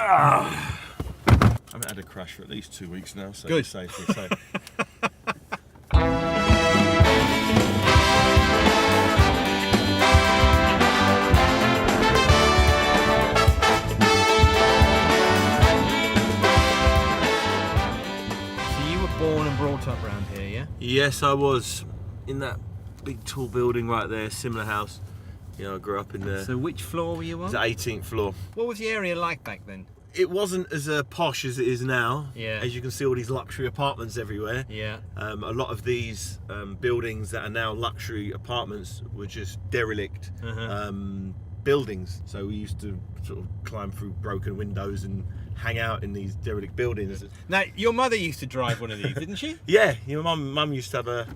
I haven't had a crash for at least 2 weeks now, so good. Safe. Born and brought up around here, yeah? Yes, I was in that big tall building right there, similar house. I grew up in there. So which floor were you on? It was the 18th floor. What was the area like back then? It wasn't as posh as it is now. Yeah. As you can see, all these luxury apartments everywhere. Yeah. A lot of these buildings that are now luxury apartments were just derelict buildings. So we used to sort of climb through broken windows and hang out in these derelict buildings. Now, your mother used to drive one of these, didn't she? Yeah, mum used to have a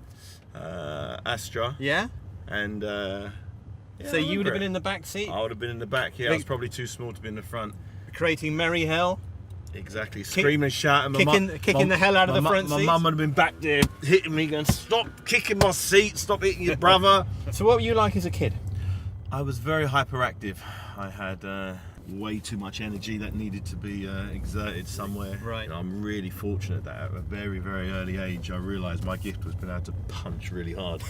Astra. Yeah. And so you would have been in the back seat? I would have been in the back. Yeah, I was probably too small to be in the front. Creating merry hell. Exactly, screaming and shouting. Kicking the hell out of the front seat. My mum would have been back there hitting me, going, "Stop kicking my seat! Stop hitting your brother!" So what were you like as a kid? I was very hyperactive. I had way too much energy that needed to be exerted somewhere. Right. I'm really fortunate that at a very, very early age I realised my gift was being able to punch really hard.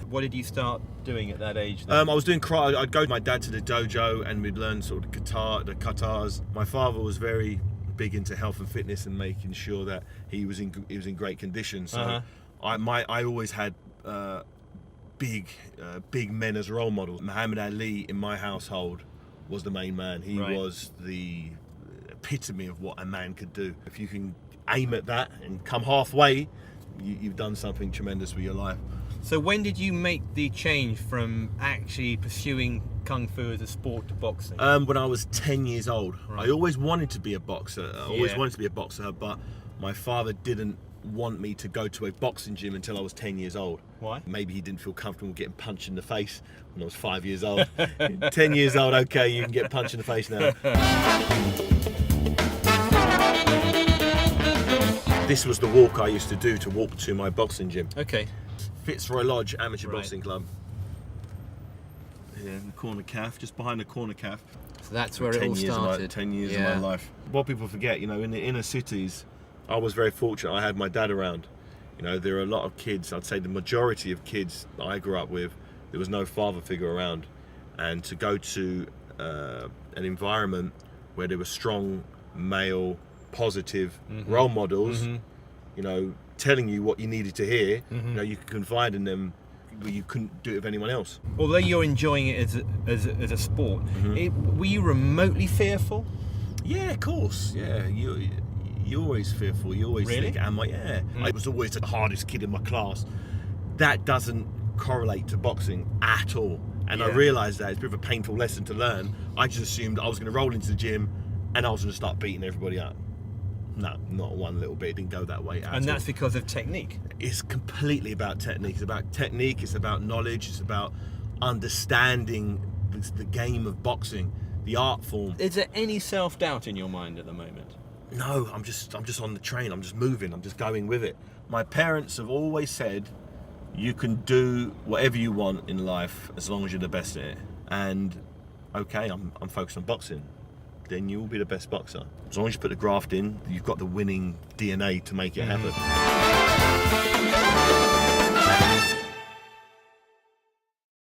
What did you start doing at that age then? I was doing karate. I'd go with my dad to the dojo and we'd learn sort of the katas. My father was very big into health and fitness and making sure that he was in great condition. So I always had big men as role models. Muhammad Ali in my household was the main man. He was the epitome of what a man could do. If you can aim at that and come halfway, you've done something tremendous with your life. So when did you make the change from actually pursuing Kung Fu as a sport to boxing? When I was 10 years old. Right. I always wanted to be a boxer. But my father didn't want me to go to a boxing gym until I was 10 years old. Why? Maybe he didn't feel comfortable getting punched in the face when I was 5 years old. 10 years old, okay, you can get punched in the face now. This was the walk I used to do to walk to my boxing gym. Okay. Fitzroy Lodge Amateur Boxing Club. Here in the corner calf, just behind the corner calf. So that's where it all started. 10 years of my life. What people forget, in the inner cities, I was very fortunate. I had my dad around. There are a lot of kids, I'd say the majority of kids that I grew up with, there was no father figure around. And to go to an environment where there were strong, male, positive role models, telling you what you needed to hear, you could confide in them, but you couldn't do it with anyone else. Although you're enjoying it as a sport, were you remotely fearful? Yeah, of course. Yeah, you're always fearful. You always think, I was always the hardest kid in my class. That doesn't correlate to boxing at all. And I realised that it's a bit of a painful lesson to learn. I just assumed I was going to roll into the gym and I was going to start beating everybody up. No, not one little bit. It didn't go that way at all. And that's because of technique? It's completely about technique. It's about technique, it's about knowledge, it's about understanding the game of boxing, the art form. Is there any self-doubt in your mind at the moment? No, I'm just on the train, I'm just moving, I'm just going with it. My parents have always said, you can do whatever you want in life as long as you're the best at it. And okay, I'm focused on boxing. Then you will be the best boxer. As long as you put the graft in, you've got the winning DNA to make it happen.